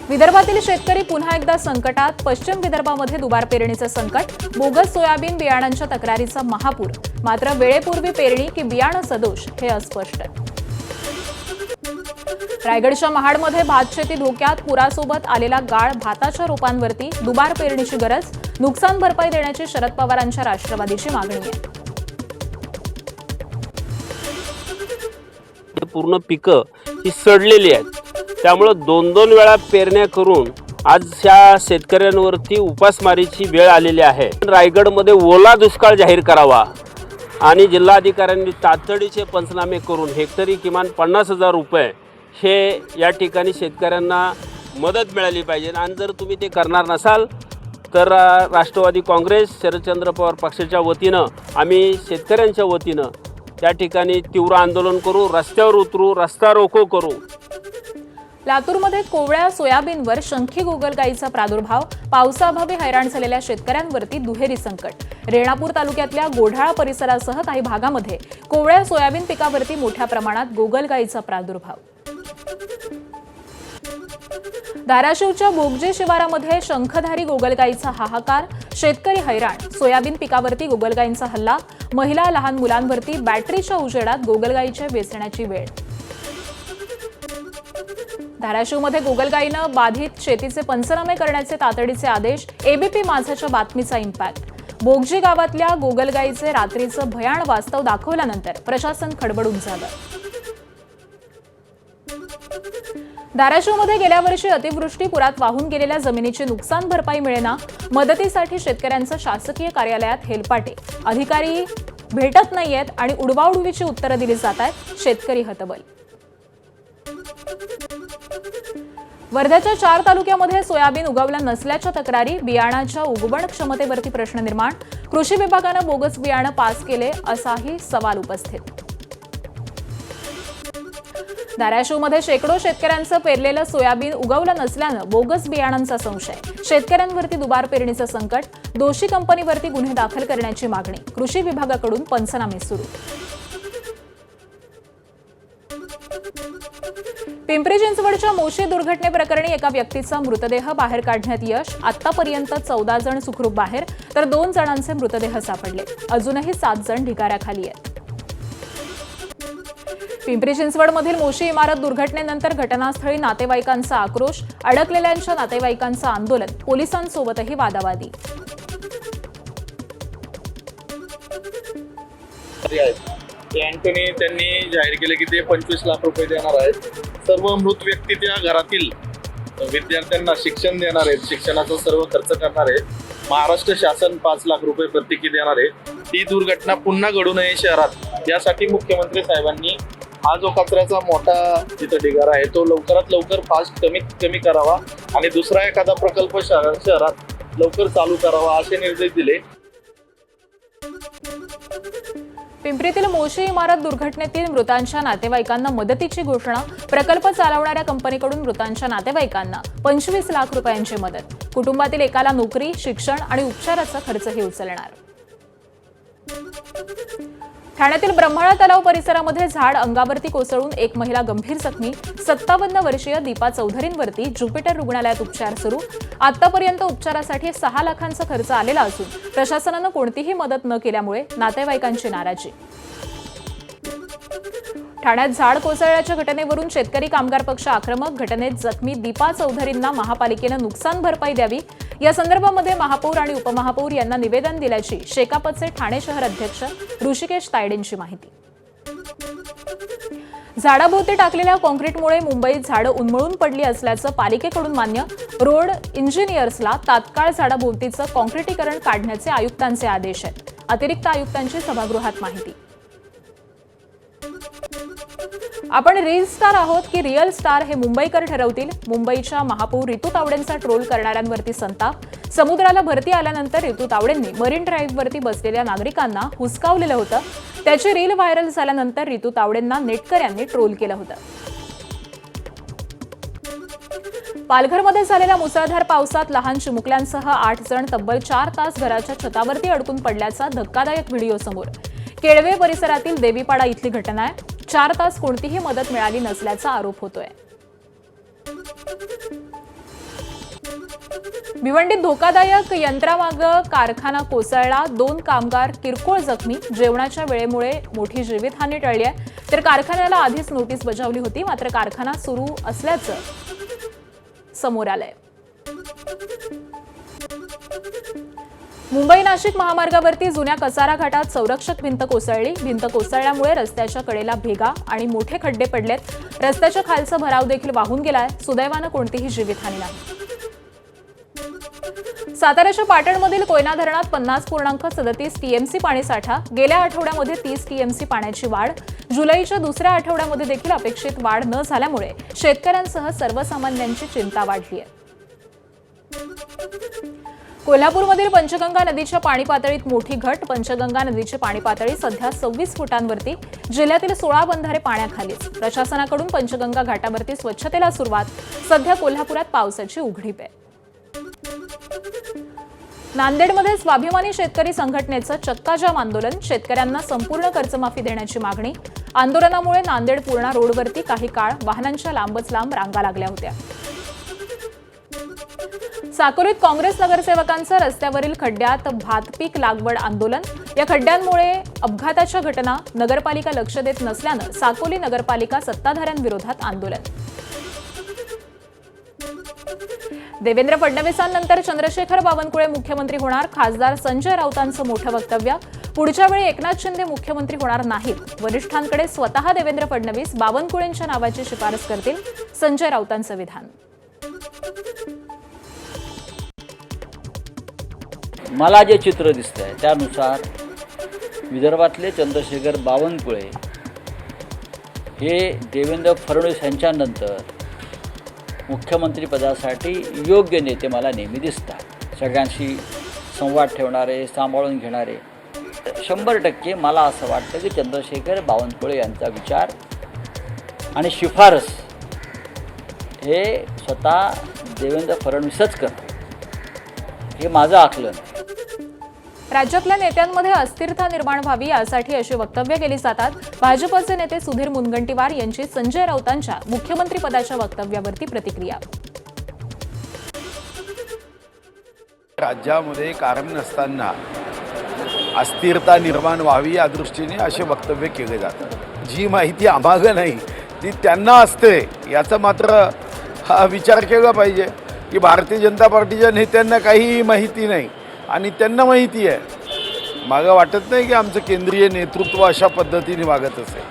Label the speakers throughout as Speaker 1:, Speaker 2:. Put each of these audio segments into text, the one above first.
Speaker 1: विदर्भातील शेतकरी पुन्हा एकदा संकटात. पश्चिम विदर्भामध्ये दुबार पेरणीचं संकट. बोगस सोयाबीन बियाणांच्या तक्रारीचा महापूर. मात्र वेळेपूर्वी पेरणी की बियाणं सदोष हे अस्पष्ट. रायगडच्या महाडमध्ये भात शेती धोक्यात. पुरासोबत आलेला गाळ भाताच्या रोपांवरती. दुबार पेरणीची गरज. नुकसान भरपाई देण्याची शरद पवारांच्या राष्ट्रवादीची मागणी आहे.
Speaker 2: पूर्ण पिकं ही सडलेली आहेत, त्यामुळे दोन वेळा पेरण्या करून आज या शेतकऱ्यांवरती उपासमारीची वेळ आलेली आहे. रायगडमध्ये ओला दुष्काळ जाहीर करावा आणि जिल्हाधिकाऱ्यांनी तातडीचे पंचनामे करून हेक्टरी किमान 50,000 रुपये हे या ठिकाणी शेतकऱ्यांना मदत मिळाली पाहिजे. आणि जर तुम्ही ते करणार नसाल तर राष्ट्रवादी काँग्रेस शरदचंद्र पवार पक्षाच्या वतीनं आम्ही शेतकऱ्यांच्या वतीनं त्या ठिकाणी तीव्र आंदोलन करू, रस्त्यावर उतरू, रस्ता रोको करू.
Speaker 1: लातूरमध्ये कोवळ्या सोयाबीनवर शंखी गोगलगाईचा प्रादुर्भाव. पावसाअभावी हैराण झालेल्या शेतकऱ्यांवरती दुहेरी संकट. रेणापूर तालुक्यातल्या गोढाळा परिसरासह काही भागामध्ये कोवळ्या सोयाबीन पिकावरती मोठ्या प्रमाणात गोगलगाईचा प्रादुर्भाव. धाराशिवच्या बोगजे शिवारामध्ये शंखधारी गोगलगाईचा हाहाकार. शेतकरी हैराण. सोयाबीन पिकावरती गोगलगाईंचा हल्ला. महिला लहान मुलांवरती बॅटरीच्या उजेडात गोगलगाईच्या वेचण्याची वेळ. धाराशिवमध्ये गोगलगाईनं बाधित शेतीचे पंचनामे करण्याचे तातडीचे आदेश. एबीपी माझाच्या बातमीचा इम्पॅक्ट. बोगजी गावातल्या गोगलगाईचे रात्रीचं भयाण वास्तव दाखवल्यानंतर प्रशासन खडबडून झालं. धाराशिवमध्ये गेल्या वर्षी अतिवृष्टी पुरात वाहून गेलेल्या जमिनीची नुकसान भरपाई मिळेना. मदतीसाठी शेतकऱ्यांचं शासकीय कार्यालयात हेलपाटे. अधिकारी भेटत नाहीयेत आणि उडवाउडवीची उत्तरं दिली जात आहेत. शेतकरी हतबल. वर्ध्याच्या 4 तालुक्यामध्ये सोयाबीन उगवलं नसल्याच्या तक्रारी. बियाणाच्या उगवण क्षमतेवरती प्रश्न निर्माण. कृषी विभागानं बोगस बियाणं पास केले असाही सवाल उपस्थित. धाराशिवमध्ये शेकडो शेतकऱ्यांचं पेरलेलं सोयाबीन उगवलं नसल्यानं बोगस बियाणांचा संशय. शेतकऱ्यांवरती दुबार पेरणीचं संकट. दोषी कंपनीवरती गुन्हे दाखल करण्याची मागणी. कृषी विभागाकडून पंचनामे सुरू. पिंपरी चिंचवडच्या मोशी दुर्घटनेप्रकरणी एका व्यक्तीचा मृतदेह बाहेर काढण्यात यश. आतापर्यंत 14 जण सुखरूप बाहेर तर 2 जणांचे मृतदेह सापडले. अजूनही 7 जण ढिगाऱ्याखाली आहेत. पिंपरी चिंचवडमधील मोशी इमारत दुर्घटनेनंतर घटनास्थळी नातेवाईकांचा आक्रोश. अडकलेल्यांच्या नातेवाईकांचं आंदोलन. पोलिसांसोबतही वादावादी.
Speaker 3: अँटोनी त्यांनी जाहीर केले की ते 25 लाख रुपये देणार आहेत. सर्व मृत व्यक्ती त्या घरातील विद्यार्थ्यांना शिक्षण देणार आहेत. शिक्षणाचा सर्व खर्च करणार आहेत. महाराष्ट्र शासन 5 लाख रुपये प्रत्येकी देणार आहे. ती दुर्घटना पुन्हा घडू नये शहरात यासाठी मुख्यमंत्री साहेबांनी हा जो कचऱ्याचा मोठा जिथं ढिगारा आहे तो लवकरात लवकर फास्ट कमीत कमी करावा आणि दुसरा एखादा प्रकल्प शहरात लवकर चालू करावा असे निर्देश दिले.
Speaker 1: पिंपरीतील मोशी इमारत दुर्घटनेतील मृतांच्या नातेवाईकांना मदतीची घोषणा. प्रकल्प चालवणाऱ्या कंपनीकडून मृतांच्या नातेवाईकांना 25 लाख रुपयांची मदत. कुटुंबातील एकाला नोकरी, शिक्षण आणि उपचाराचा खर्चही उचलणार. ठाण्यातील ब्रह्मळा तलाव परिसरामध्ये झाड अंगावरती कोसळून एक महिला गंभीर जखमी. 57 वर्षीय दीपा चौधरींवरती ज्युपिटर रुग्णालयात उपचार सुरू. आतापर्यंत उपचारासाठी 6 लाखांचा खर्च आलेला असून प्रशासनानं कोणतीही मदत न केल्यामुळे नातेवाईकांची नाराजी. ठाण्यात झाड कोसळल्याच्या घटनेवरून शेतकरी कामगार पक्ष आक्रमक. घटनेत जखमी दीपा चौधरींना महापालिकेनं नुकसान भरपाई द्यावी या संदर्भामध्ये महापौर आणि उपमहापौर यांना निवेदन दिल्याची शेकापचे ठाणे शहर अध्यक्ष ऋषिकेश तायडेंची माहिती. झाडाभोवती टाकलेल्या कॉन्क्रीटमुळे मुंबईत झाडं उन्मळून पडली असल्याचं पालिकेकडून मान्य. रोड इंजिनियर्सला तात्काळ झाडाभोवतीचं कॉन्क्रिटीकरण काढण्याचे आयुक्तांचे आदेश आहेत. अतिरिक्त आयुक्तांची सभागृहात माहिती. आपण रील स्टार आहोत की रिअल स्टार हे मुंबईकर ठरवतील. मुंबईच्या महापौर रितू तावडेंचा ट्रोल करणाऱ्यांवरती संताप. समुद्राला भरती आल्यानंतर रितू तावडेंनी मरीन ड्राईव्हवरती बसलेल्या नागरिकांना हुसकावलेलं होतं. त्याची रील व्हायरल झाल्यानंतर रितू तावडेंना नेटकऱ्यांनी ट्रोल केलं होतं. पालघरमध्ये झालेल्या मुसळधार पावसात लहान चिमुकल्यांसह 8 जण तब्बल 4 तास घराच्या छतावरती अडकून पडल्याचा धक्कादायक व्हिडिओ समोर. केळवे परिसरातील देवीपाडा इथली घटना आहे. 4 तास कोणतीही मदत मिळाली नसल्याचा आरोप होतोय. भिवंडीत धोकादायक यंत्रामागं कारखाना कोसळला, 2 कामगार किरकोळ जखमी. जेवणाच्या वेळेमुळे मोठी जीवितहानी टळली आहे, तर कारखान्याला आधीच नोटीस बजावली होती, मात्र कारखाना सुरू असल्याचं समोर आलंय. मुंबई नाशिक महामार्गावरती जुन्या कसारा घाटात संरक्षक भिंत कोसळली. भिंत कोसळल्यामुळे रस्त्याच्या कडेला भेगा आणि मोठे खड्डे पडलेत. रस्त्याच्या खालचा भराव देखील वाहून गेलाय. सुदैवानं कोणतीही जीवितहानी नाही. साताऱ्याच्या पाटणमधील कोयना धरणात 50.37 टीएमसी पाणीसाठा. गेल्या आठवड्यामध्ये 30 टीएमसी पाण्याची वाढ. जुलैच्या दुसऱ्या आठवड्यामध्ये देखील अपेक्षित वाढ न झाल्यामुळे शेतकऱ्यांसह सर्वसामान्यांची चिंता वाढली आहे. कोल्हापूरमधील पंचगंगा नदीच्या पाणी पातळीत मोठी घट. पंचगंगा नदीची पाणी पातळी सध्या 26 फुटांवरती. जिल्ह्यातील 16 बंधारे पाण्याखालीच. प्रशासनाकडून पंचगंगा घाटावरती स्वच्छतेला सुरुवात. सध्या कोल्हापुरात पावसाची उघडीप आहे. नांदेडमध्ये स्वाभिमानी शेतकरी संघटनेचं चक्काजाम आंदोलन. शेतकऱ्यांना संपूर्ण कर्जमाफी देण्याची मागणी. आंदोलनामुळे नांदेड पूर्णा रोडवरती काही काळ वाहनांच्या लांबच लांब रांगा लागल्या होत्या. साकोलीत काँग्रेस नगरसेवकांचं रस्त्यावरील खड्ड्यात भातपीक लागवड आंदोलन. या खड्ड्यांमुळे अपघाताच्या घटना. नगरपालिका लक्ष देत नसल्यानं साकोली नगरपालिका सत्ताधाऱ्यांविरोधात आंदोलन. देवेंद्र फडणवीसांनंतर चंद्रशेखर बावनकुळे मुख्यमंत्री होणार. खासदार संजय राऊतांचं मोठं वक्तव्य. पुढच्या वेळी एकनाथ शिंदे मुख्यमंत्री होणार नाहीत. वरिष्ठांकडे स्वतः देवेंद्र फडणवीस बावनकुळेंच्या नावाची शिफारस करतील. संजय राऊतांचं विधान.
Speaker 4: मला जे चित्र दिसतंय त्यानुसार विदर्भातले चंद्रशेखर बावनकुळे हे देवेंद्र फडणवीस यांच्यानंतर मुख्यमंत्रीपदासाठी योग्य नेते मला नेहमी दिसतात. सगळ्यांशी संवाद ठेवणारे, सांभाळून घेणारे. 100% मला असं वाटतं की चंद्रशेखर बावनकुळे यांचा विचार आणि शिफारस हे स्वतः देवेंद्र फडणवीसच करतात. हे माझं आकलन आहे.
Speaker 1: राज्यातल्या नेत्यांमध्ये अस्थिरता निर्माण व्हावी यासाठी अशी वक्तव्य केली जातात. भाजपचे नेते सुधीर मुनगंटीवार यांची संजय राऊतांच्या मुख्यमंत्रीपदाच्या वक्तव्यावरती प्रतिक्रिया.
Speaker 5: राज्यामध्ये कारण नसताना अस्थिरता निर्माण व्हावी या दृष्टीने असे वक्तव्य केले जातात. जी माहिती आम्हाला नाही ती त्यांना असते याचा मात्र विचार केला पाहिजे की भारतीय जनता पार्टीच्या नेत्यांना काहीही माहिती नाही आणि त्यांना माहिती आहे. मला वाटत नाही की आमचं केंद्रीय नेतृत्व अशा पद्धतीने वागत असेल.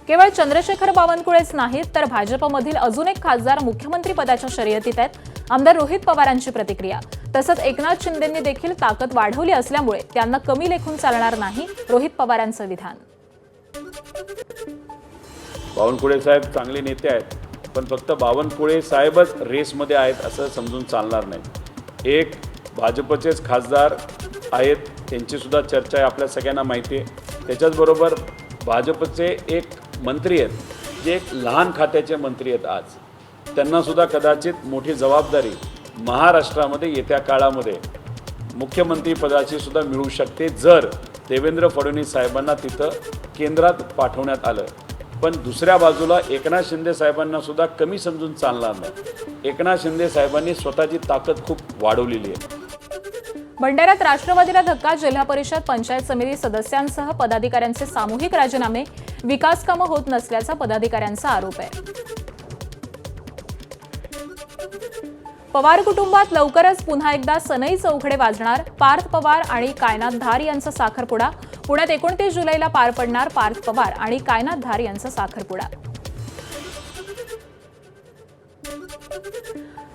Speaker 1: केवळ चंद्रशेखर बावनकुळेच नाहीत तर भाजपमधील अजून एक खासदार मुख्यमंत्री पदाच्या शर्यतीत आहेत. आमदार रोहित पवारांची प्रतिक्रिया. तसंच एकनाथ शिंदेंनी देखील ताकद वाढवली असल्यामुळे त्यांना कमी लेखून चालणार नाही. रोहित पवारांचं विधान.
Speaker 6: बावनकुळे साहेब चांगले नेते आहेत, पण फक्त बावनकुळे साहेबच रेसमध्ये आहेत असं समजून चालणार नाही. एक भाजपचेच खासदार आहेत, त्यांचीसुद्धा चर्चा आहे, आपल्या सगळ्यांना माहिती आहे. त्याच्याचबरोबर भाजपचे एक मंत्री आहेत जे एक लहान खात्याचे मंत्री आहेत. आज त्यांनासुद्धा कदाचित मोठी जबाबदारी महाराष्ट्रामध्ये येत्या काळामध्ये मुख्यमंत्रीपदाची सुद्धा मिळू शकते जर देवेंद्र फडणवीस साहेबांना तिथं केंद्रात पाठवण्यात आलं. पण दुसऱ्या बाजूला एकनाथ शिंदे साहेबांना सुद्धा कमी समजून चालणार नाही. एकनाथ शिंदे साहेबांनी स्वतःची ताकद खूप वाढवलेली आहे.
Speaker 1: भंडाऱ्यात राष्ट्रवादीला धक्का. जिल्हा परिषद पंचायत समिती सदस्यांसह पदाधिकाऱ्यांचे सामूहिक राजीनामे. विकास कामं होत नसल्याचा पदाधिकाऱ्यांचा आरोप आहे. पवार कुटुंबात लवकरच पुन्हा एकदा सनई चौघडे वाजणार. पार्थ पवार आणि कायनाथ धार यांचा साखरपुडा. पुण्यात 29 जुलैला पार पडणार पार्थ पवार आणि कायनाथ धार यांचा साखरपुडा.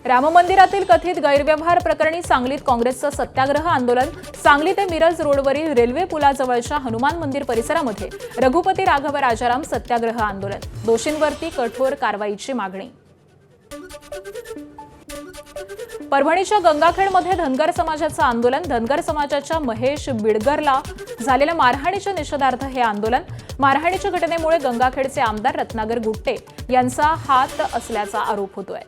Speaker 1: राम मंदिरातील कथित गैरव्यवहार प्रकरणी सांगलीत काँग्रेसचं सत्याग्रह आंदोलन. सांगली ते मिरज रोडवरील रेल्वे पुलाजवळच्या हनुमान मंदिर परिसरामध्ये रघुपती राघव राजाराम सत्याग्रह आंदोलन. दोषींवरती कठोर कारवाईची मागणी. परभणीच्या गंगाखेडमध्ये धनगर समाजाचं आंदोलन. धनगर समाजाच्या महेश बिडगरला झालेल्या मारहाणीच्या निषेधार्थ हे आंदोलन. मारहाणीच्या घटनेमुळे गंगाखेडचे आमदार रत्नाकर गुट्टे यांचा हात असल्याचा आरोप होतोय.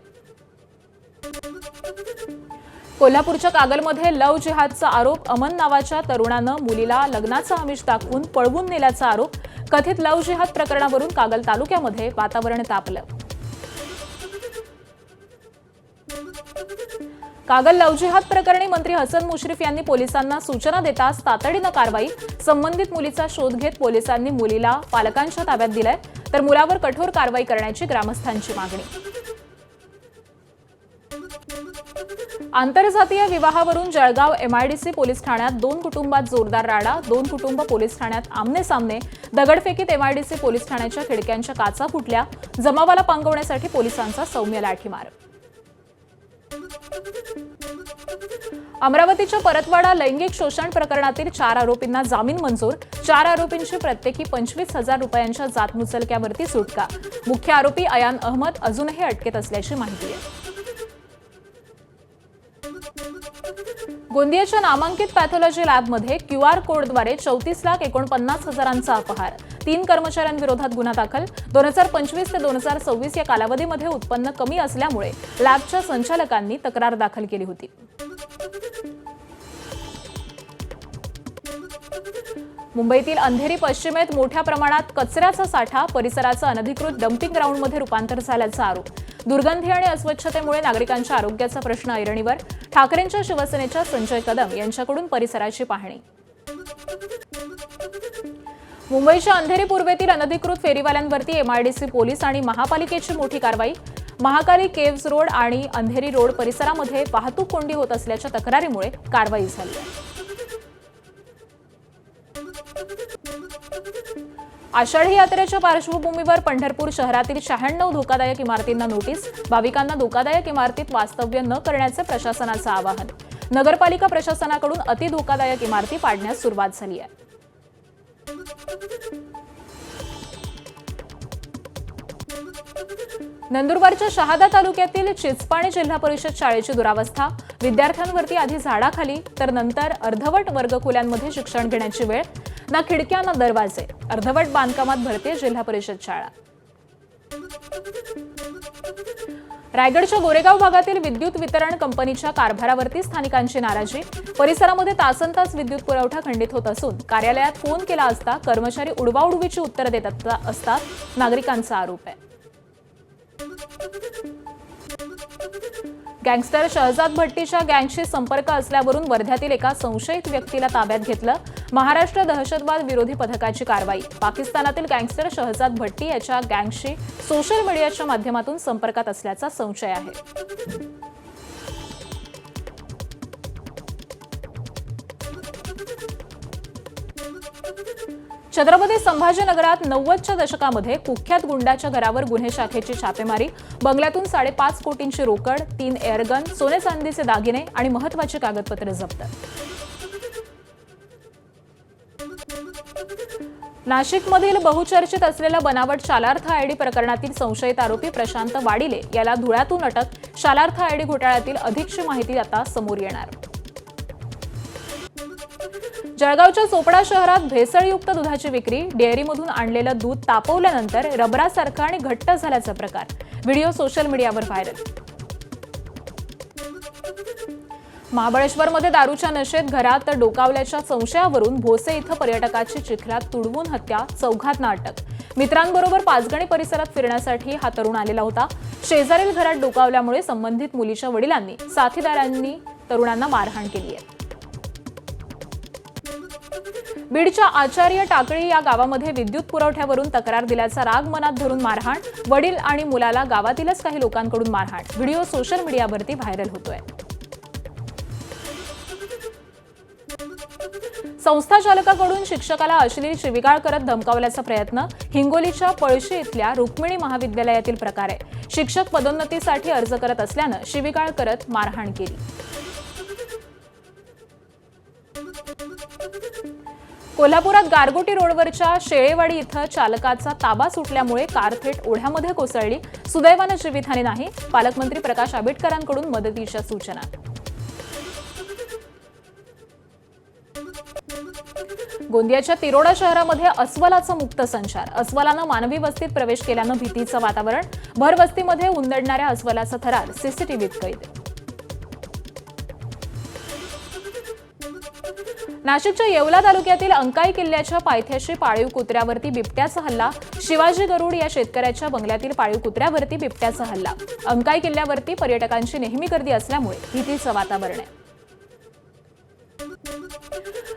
Speaker 1: कोल्हापूरच्या कागलमध्ये लव्ह जिहादचा आरोप. अमन नावाच्या तरुणानं मुलीला लग्नाचं आमिष दाखवून पळवून नेल्याचा आरोप. कथित लव्ह जिहाद प्रकरणावरून कागल तालुक्यामध्ये वातावरण तापलं. कागल लव्ह जिहाद प्रकरणी मंत्री हसन मुश्रीफ यांनी पोलिसांना सूचना देताच तातडीनं कारवाई. संबंधित मुलीचा शोध घेत पोलिसांनी मुलीला पालकांच्या ताब्यात दिलंय, तर मुलावर कठोर कारवाई करण्याची ग्रामस्थांची मागणी. आंतरजातीय विवाहावरून जळगाव एमआयडीसी पोलीस ठाण्यात 2 कुटुंबात जोरदार राडा. 2 कुटुंब पोलीस ठाण्यात आमने सामने. दगडफेकीत एमआयडीसी पोलीस ठाण्याच्या खिडक्यांच्या काचा फुटल्या. जमावाला पांगवण्यासाठी पोलिसांचा सौम्य लाठीमार. अमरावतीच्या परतवाडा लैंगिक शोषण प्रकरणातील 4 आरोपींना जामीन मंजूर. 4 आरोपींची प्रत्येकी 25,000 रुपयांच्या जातमुचलक्यावरती सुटका. मुख्य आरोपी अयान अहमद अजूनही अटकेत असल्याची माहिती आहे. गोंदियाच्या नामांकित पॅथॉलॉजी लॅबमध्ये क्यूआर कोडद्वारे 34,49,000चा अपहार. 3 कर्मचाऱ्यांविरोधात गुन्हा दाखल. 2025 ते 2026 या कालावधीमध्ये उत्पन्न कमी असल्यामुळे लॅबच्या संचालकांनी तक्रार दाखल केली होती. मुंबईतील अंधेरी पश्चिमेत मोठ्या प्रमाणात कचऱ्याचा साठा. परिसराचं अनधिकृत डम्पिंग ग्राउंडमध्ये रूपांतर झाल्याचा आरोप. दुर्गंधी आणि अस्वच्छतेमुळे नागरिकांच्या आरोग्याचा प्रश्न ऐरणीवर. ठाकरेंच्या शिवसेनेच्या संजय कदम यांच्याकडून परिसराची पाहणी. मुंबईच्या अंधेरी पूर्वेतील अनधिकृत फेरीवाल्यांवरती एमआयडीसी पोलीस आणि महापालिकेची मोठी कारवाई. महाकाली केव्ज रोड आणि अंधेरी रोड परिसरामध्ये वाहतूक कोंडी होत असल्याच्या तक्रारीमुळे कारवाई झाली आहे. आषाढी यात्रेच्या पार्श्वभूमीवर पंढरपूर शहरातील 96 धोकादायक इमारतींना नोटीस. भाविकांना धोकादायक इमारतीत वास्तव्य न करण्याचे प्रशासनाचं आवाहन. नगरपालिका प्रशासनाकडून अतिधोकादायक इमारती पाडण्यास सुरुवात झाली आहे. नंदुरबारच्या शहादा तालुक्यातील चिचपाणी जिल्हा परिषद शाळेची दुरावस्था. विद्यार्थ्यांवरती आधी झाडाखाली तर नंतर अर्धवट वर्गखोल्यांमध्ये शिक्षण घेण्याची वेळ. ना खिडक्या ना दरवाजे. अर्धवट बांधकामात भरते जिल्हा परिषद शाळा. रायगडच्या गोरेगाव भागातील विद्युत वितरण कंपनीच्या कारभारावरती स्थानिकांची नाराजी. परिसरामध्ये तासनतास विद्युत पुरवठा खंडित होत असून कार्यालयात फोन केला असता कर्मचारी उडवाउडवीची उत्तरं देत असतात, नागरिकांचा आरोप आहे. गँगस्टर शहजाद भट्टीच्या गँगशी संपर्क असल्यावरून वर्ध्यातील एका संशयित व्यक्तीला ताब्यात घेतलं. महाराष्ट्र दहशतवाद विरोधी पथकाची कारवाई. पाकिस्तानातील गँगस्टर शहजाद भट्टी याच्या गँगशी सोशल मीडियाच्या माध्यमातून संपर्कात असल्याचा संशय आहे. छत्रपती संभाजीनगरात 90च्या दशकामध्ये कुख्यात गुंडाच्या घरावर गुन्हे शाखेची छापेमारी. बंगल्यातून 5.5 कोटींची रोकड, 3 एअरगन, सोने चांदीचे दागिने आणि महत्त्वाची कागदपत्रे जप्त. नाशिकमधील बहुचर्चित असलेल्या बनावट शालार्थ आयडी प्रकरणातील संशयित आरोपी प्रशांत वाडिले याला धुळ्यातून अटक. शालार्थ आयडी घोटाळ्यातील अधिकची माहिती आता समोर येणार. जळगावच्या चोपडा शहरात भेसळयुक्त दुधाची विक्री. डेअरीमधून आणलेलं दूध तापवल्यानंतर रबरासारखं आणि घट्ट झाल्याचा प्रकार. व्हिडिओ सोशल मीडियावर व्हायरल. महाबळेश्वरमध्ये दारूच्या नशेत घरात डोकावल्याच्या संशयावरून भोसे इथं पर्यटकाची चिखलात तुडवून हत्या. 4घांना अटक. मित्रांबरोबर पाचगणी परिसरात फिरण्यासाठी हा तरुण आलेला होता. शेजारील घरात डोकावल्यामुळे संबंधित मुलीच्या वडिलांनी साथीदारांनी तरुणांना मारहाण केली आहे. बीडच्या आचार्य टाकळी या गावामध्ये विद्युत पुरवठ्यावरून तक्रार दिल्याचा राग मनात धरून मारहाण. वडील आणि मुलाला गावातीलच काही लोकांकडून मारहाण. व्हिडिओ सोशल मीडियावरती व्हायरल होतोय. संस्था चालकाकडून शिक्षकाला अश्लील शिवीगाळ करत धमकावल्याचा प्रयत्न. हिंगोलीच्या पळशी इथल्या रुक्मिणी महाविद्यालयातील प्रकार आहे. शिक्षक पदोन्नतीसाठी अर्ज करत असल्यानं शिवीगाळ करत मारहाण केली. कोल्हापुरात गारगोटी रोडवरच्या शेळेवाडी इथं चालकाचा ताबा सुटल्यामुळे कार थेट ओढ्यामध्ये कोसळली. सुदैवानं जीवितहानी नाही. पालकमंत्री प्रकाश आंबेडकरांकडून मदतीच्या सूचना. गोंदियाच्या तिरोडा शहरामध्ये अस्वलाचा मुक्त संचार. अस्वलानं मानवी वस्तीत प्रवेश केल्यानं भीतीचं वातावरण. भरवस्तीमध्ये उंदडणाऱ्या अस्वलाचा थरार सीसीटीव्हीत कैद. नाशिकच्या येवला तालुक्यातील अंकाई किल्ल्याच्या पायथ्याशी पाळीव कुत्र्यावरती बिबट्याचा हल्ला. शिवाजी गरुड या शेतकऱ्याच्या बंगल्यातील पाळीव कुत्र्यावरती बिबट्याचा हल्ला. अंकाई किल्ल्यावरती पर्यटकांची नेहमी गर्दी असल्यामुळे भीतीचं वातावरण आहे.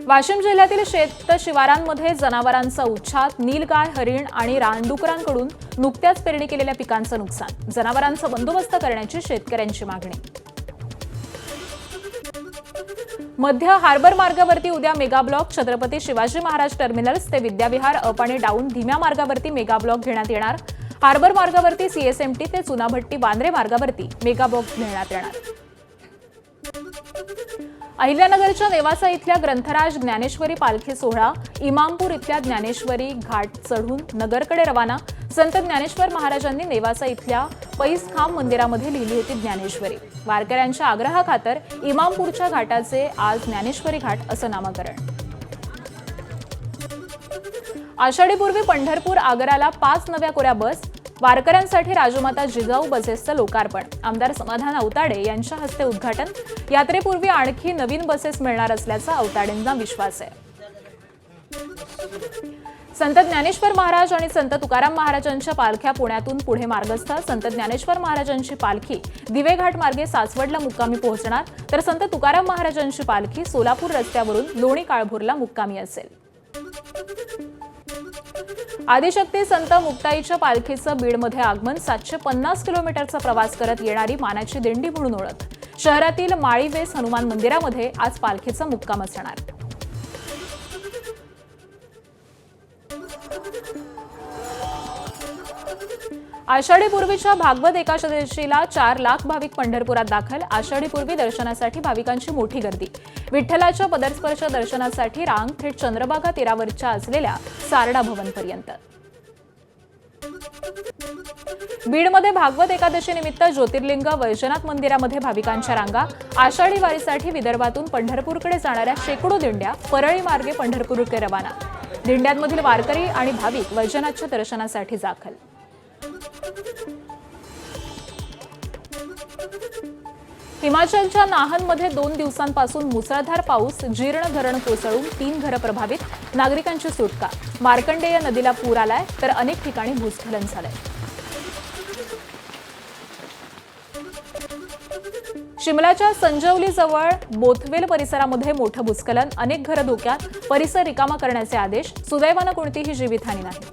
Speaker 1: वाशिम जिल्ह्यातील शेत शिवारांमध्ये जनावरांचा उच्छाद. नीलगाय, हरिण आणि रानडुकरांकडून नुकत्याच पेरणी केलेल्या पिकांचं नुकसान. जनावरांचा बंदोबस्त करण्याची शेतकऱ्यांची मागणी. मध्य हार्बर मार्गावरती उद्या mega block. Chhatrapati Shivaji Maharaj terminals ते विद्याविहार अप आणि डाऊन धीम्या मार्गावरती मेगा ब्लॉक घेण्यात येणार. हार्बर मार्गावरती सीएसएमटी ते चुनाभट्टी वांद्रे मार्गावरती मेगा ब्लॉक घेण्यात येणार. अहिल्यानगरच्या नेवासा इथल्या ग्रंथराज ज्ञानेश्वरी पालखी सोहळा इमामपूर इथल्या ज्ञानेश्वरी घाट चढून नगरकडे रवाना. संत ज्ञानेश्वर महाराजांनी नेवासा इथल्या पैसखांब मंदिरामध्ये लिहिली होती ज्ञानेश्वरी. वारकऱ्यांच्या आग्रहाखातर इमामपूरच्या घाटाचे आज ज्ञानेश्वरी घाट असं नामकरण. आषाढीपूर्वी पंढरपूर आगाराला 5 नव्या कोऱ्या बस. वारकऱ्यांसाठी राजमाता जिजाऊ बसेसचं लोकार्पण. आमदार समाधान अवताडे यांच्या हस्ते उद्घाटन. यात्रेपूर्वी आणखी नवीन बसेस मिळणार असल्याचा अवताडेंना विश्वास आहे. संत ज्ञानेश्वर महाराज आणि संत तुकाराम महाराजांच्या पालख्या पुण्यातून पुढे मार्गस्थ. संत ज्ञानेश्वर महाराजांची पालखी दिवेघाट मार्गे सासवडला मुक्कामी पोहोचणार, तर संत तुकाराम महाराजांची पालखी सोलापूर रस्त्यावरून लोणी काळभोरला मुक्कामी असेल. आदिशक्ती संत मुक्ताईच्या पालखीचं बीडमध्ये आगमन. 750 किलोमीटरचा प्रवास करत येणारी मानाची दिंडी म्हणून ओळख. शहरातील माळीवेस हनुमान मंदिरामध्ये आज पालखीचा मुक्काम असणार. आषाढीपूर्वीच्या भागवत एकादशीला 4 लाख भाविक पंढरपुरात दाखल. आषाढीपूर्वी दर्शनासाठी भाविकांची मोठी गर्दी. विठ्ठलाच्या पदस्पर्श दर्शनासाठी रांग थेट चंद्रभागा तीरावरच्या असलेल्या सारडा भवनपर्यंत. बीडमध्ये भागवत एकादशी निमित्त ज्योतिर्लिंग वैजनाथ मंदिरामध्ये भाविकांच्या रांगा. आषाढी वारीसाठी विदर्भातून पंढरपूरकडे जाणाऱ्या शेकडो दिंड्या परळी मार्गे पंढरपूरकडे रवाना. दिंड्यांमधील वारकरी आणि भाविक वैजनाथच्या दर्शनासाठी दाखल. हिमाचलच्या नाहनमध्ये 2 दिवसांपासून मुसळधार पाऊस. जीर्ण धरण कोसळून 3 घरं प्रभावित. नागरिकांची सुटका. मार्कंडेय नदीला पूर आलाय, तर अनेक ठिकाणी भूस्खलन झालंय. शिमलाच्या संजवलीजवळ बोथवेल परिसरामध्ये मोठं भूस्खलन. अनेक घरं धोक्यात. परिसर रिकामा करण्याचे आदेश. सुदैवानं कोणतीही जीवितहानी नाही.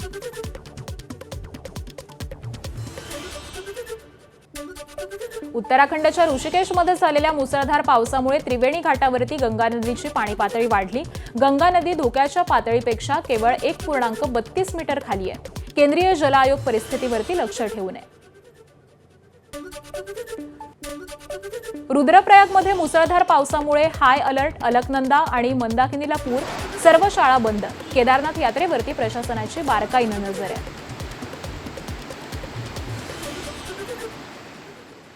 Speaker 1: उत्तराखंडच्या ऋषिकेशमध्ये झालेल्या मुसळधार पावसामुळे त्रिवेणी घाटावरती गंगा नदीची पाणी पातळी वाढली. गंगा नदी धोक्याच्या पातळीपेक्षा केवळ 1.32 मीटर खाली आहे. केंद्रीय जल आयोग परिस्थितीवरती लक्ष ठेवून आहे. रुद्रप्रयागमध्ये मुसळधार पावसामुळे हाय अलर्ट. अलकनंदा आणि मंदाकिनीला पूर. सर्व शाळा बंद. केदारनाथ यात्रेवरती प्रशासनाची बारकाईनं नजर आहे.